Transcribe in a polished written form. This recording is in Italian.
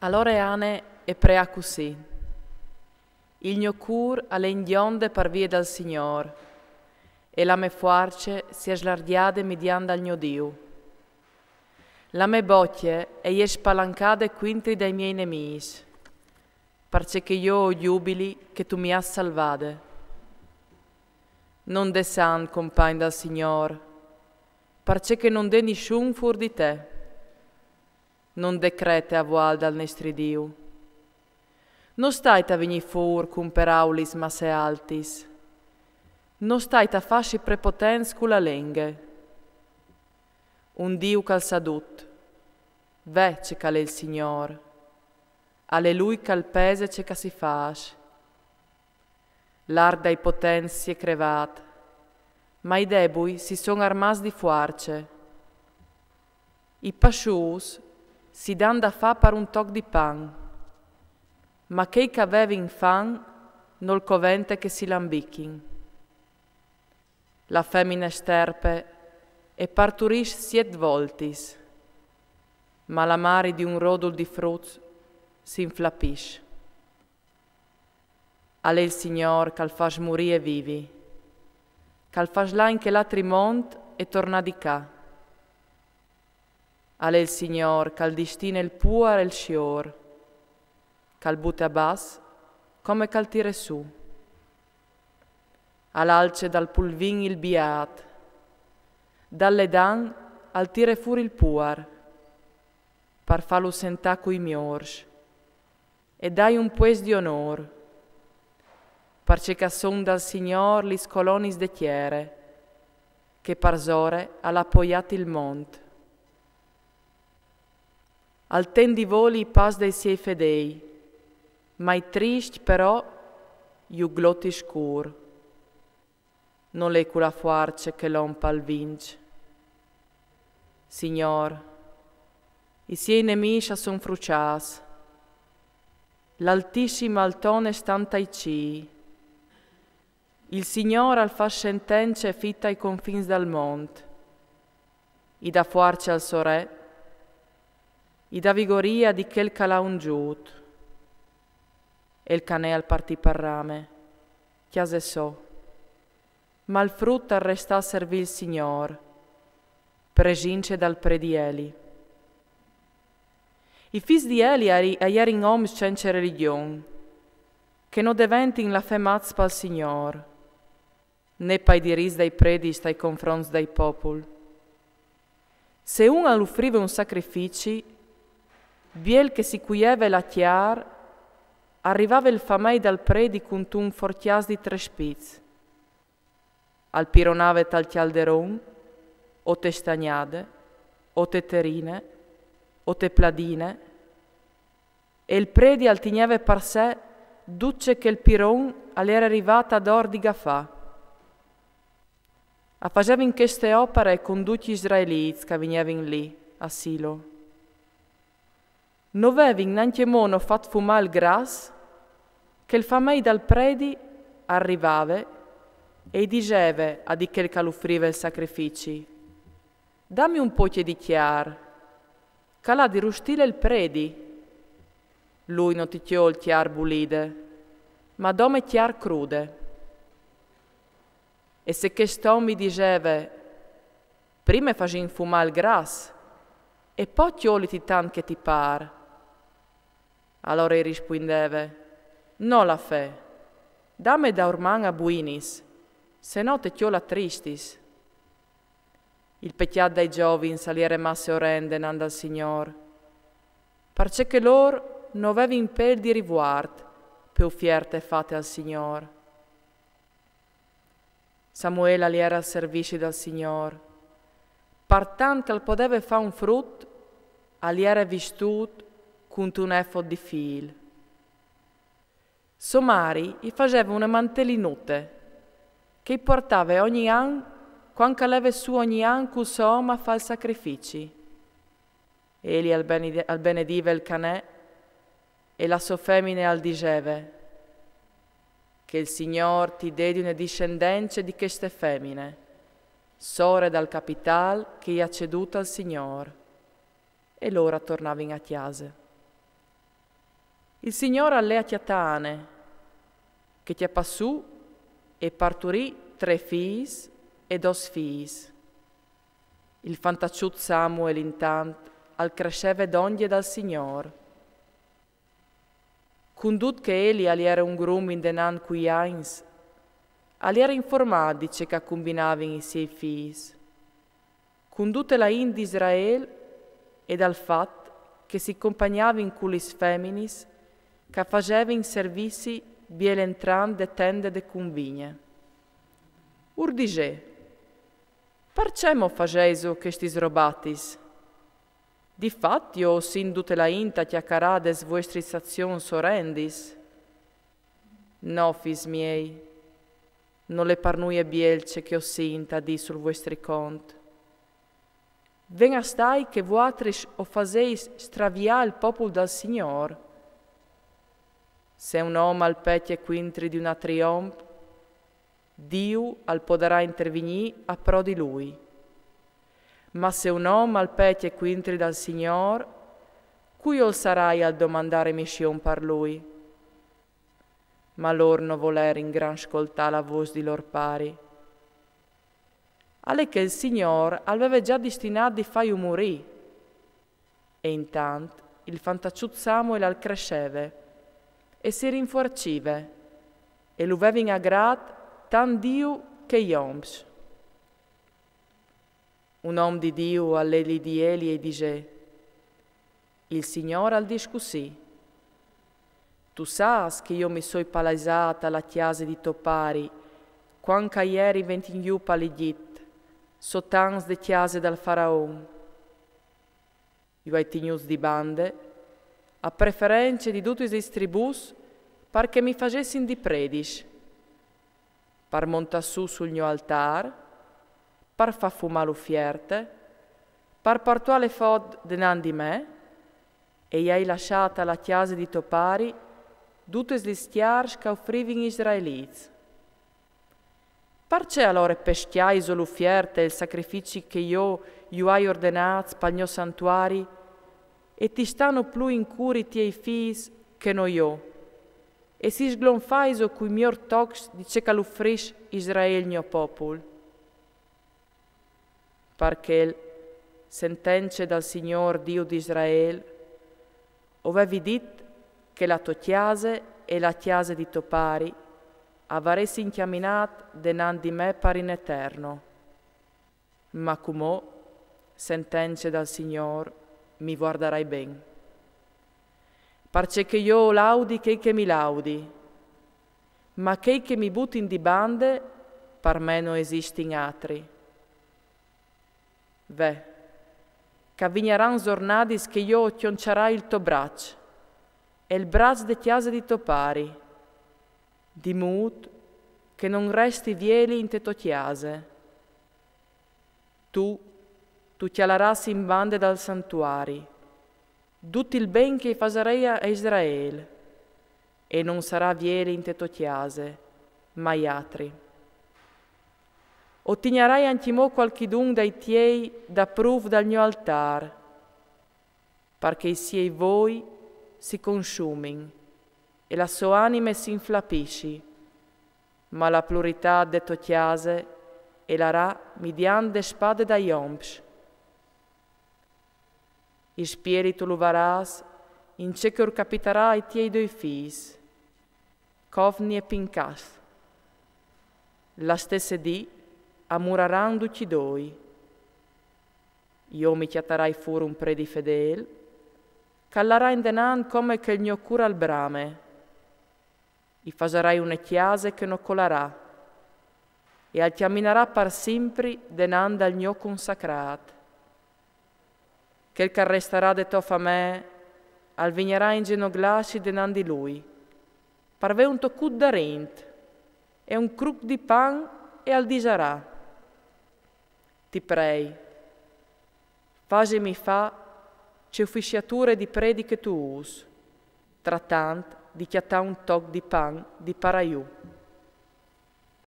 Allora Ane e prea così. Il mio cur alle indionde par via dal Signor, e la me forze si slardiade mediante al mio Dio. La me bocche è spalancate quintri dai miei nemici, perché io ho giubili che tu mi hai salvate. Non de san, compagno dal Signor, perché non de nessun fur di te. Non decrete a vuol dal nostro Dio. Non stai a venire fuori con paraulis masse altis. Non stai a farci prepotenza con la lingua. Un Dio cal sadut, vece cal è il Signor. Alleluia cal pese ce che si fasce. L'arda i potenzi si è crevat, ma i debui si sono armati di forze. I pascius si dan da fa per un toc di pan, ma che aveva in fan nol covente che si lambichin. La femmina sterpe e parturisce 7 voltis, ma la mare di un rodul di fruz si inflappisce. Alle il Signor cal fas morire vivi, cal fas là in che l'altri mont e torna di ca. Alle il Signor cal distina il puar e il scior, cal butta bas come cal tire su. All'alce dal pulvin il biat, dalle dan al tire fuori il puar, par fallo sentà coi miorsch, e dai un pues di onor, parce che son dal Signor lis colonis de chiere, che parzore all'appoiati il mont. Al ten di voli i pas dei suoi fedei, ma i trist però iu glotti scur. Non le cura forze che l'ompa al vince. Signor, i suoi nemici son frucias, l'altissimo altone stanta i ci. Il Signor al fa sentenze fitta ai confins del mont, i da forze al suo re, i da vigoria di quel calà ungiut, e il cane al partì per rame, chiase so, ma il frutto resta servì il Signor, pregince dal pre di Eli. I fis di Eli aier in oms senza religion, che non deventin la fe mazz pal Signor, né pai diris dai predi stai confronts dai popol. Se un all'uffriva un sacrifici, biel che si cuieve la chiar, arrivava il famei dal predi con un fortias di 3 spiz. Al pironave tal chialderon, o te stagnade, o te terine, o te pladine, e il predi al tigneve par sé, duce che il piron all'era arrivata ad or di Gafà. A faceva in queste opere con tutti gli israeliti che venivano lì, a Silo. Non avevi neanche mono fatto fumare il gras, che il famei dal predi arrivava e diceva a di quel che l'uffriva il sacrifici: dammi un po' di chiar, che l'ha di rustile il predi. Lui non ti chiò il chiar bulide, ma dome chiar crude. E se quest'uomo mi diceva: prima faci infumare il gras, e poi chioliti tant che ti par. Allora rispondeva: no la fe, dammi da orman a buinis, se no te chiola tristis. Il pecchiat dai giovin saliere masse orrende nanda al Signor, perché che loro non avevin pel di riguard per offerte fatte al Signor. Samuele li era al servizio del Signor, partant che poteva fare un frutto, li era vistut con un effort di fil. Somari gli faceva una mantellinute che portava ogni anno quando leva su ogni anno col suo uomo a fare sacrifici. Egli al benediva il canè e la sua femmina al diceva: che il Signor ti dedi una discendenza di queste femmine, sore dal capital che gli ha ceduto al Signor. E l'ora tornava in a chiesa. Il Signore allea chiatane, che ti appassù e parturì 3 figli e 2 figli. Il fantacciut Samuel intant al cresceve d'oglie dal Signor. Condut che Eli aliera un grum in denan cui ains, aliera informato dice che combinavi i suoi figli. Condute la in di Israel e dal fatto che si accompagnava in culis feminis che faceva in servizi biel entran de tende de convigne. Urdige, percemo faceso che stis robatis? Difatti io sin dute la inta chiaccarà des vostris azions orrendis. No, fis miei, non le parnuie bielce che ho sinta di sul vostri cont. Ven astai che voatris o faseis stravia il popolo dal Signor. Se un uomo al pecchie quintri di una trionf, Dio al poderà intervenire a pro di lui. Ma se un uomo al pecchie quintri dal Signor, cui ol sarai al domandare mission per lui? Ma lor non voler in gran ascoltare la voce di lor pari. Alle che il Signor aveva già destinato di fai morì. E intanto il fantacciut Samuel al cresceve e si rinforcive e lo aveva in agrat tan Dio che ioms. Un uomo di Dio all'eli di Eli e dice: il Signore al discussi. Tu sai che io mi sono palesata alla chiesa di Topari quando ieri venti giù paligit sotans de chiese dal faraon. Io ai tignus di bande a preferenza di tutti i tribus perché mi facessin di predish per montare su sul mio altar, per far fumare l'uffierte, per portare le fod denan di me, e gli hai lasciata la chiesa di Topari tutte le stiars che offrivi gli israeliti. Perché allora peschiai l'uffierte e il sacrifici che io hai ordinato per il mio santuari e ti stanno più in curi tiei figli che non io? E si sglonfai cui mior tox dice che l'uffrisce Israele mio popolo. Perché sentenze dal Signor Dio di Israele avevi dit che la tua chiesa e la chiesa di Topari avresti inchiaminato denan di me per in eterno. Ma come sentenze dal Signor mi guarderai ben. Perché che io laudi che mi laudi, ma che mi buttin di bande, per me non esistin altri. Ve, che vigneran giornadis che io tioncerai il tuo braccio, e il braccio de chiesa di Topari, di mood che non resti vieli in te to chiese. Tu chialarassi in bande dal santuari, tutto il ben che faserei a Israele, e non sarà vieli in te to chiese, ma gli altri. Ottignerai antimo qualchidun dai tiei da prov dal mio altar, perché i siei voi si consumin e la sua anima si inflapisci, ma la plurità de to chiese e l'arà mediante spade da iompsch. Il spirito lo varás in ce che capiterà ai tiei 2 figli, Covni e Pincas. La stessa dì amuraran tutti 2. Io mi chiatarai fuori un predi fedel, callarà in denan come che il mio cura al brame, i fasarai una chiesa che non colarà, e al chiaminerà per sempre denan dal mio consacrat. Che resterà de tofa me, al vignerà in genoglasci denan di lui, parve un toccut da rent, e un cruc di pan e al disarà. Ti prei, fasemi fa c'è ufficiature di prediche tu us, trattant di chiattà un toc di pan di paraiù.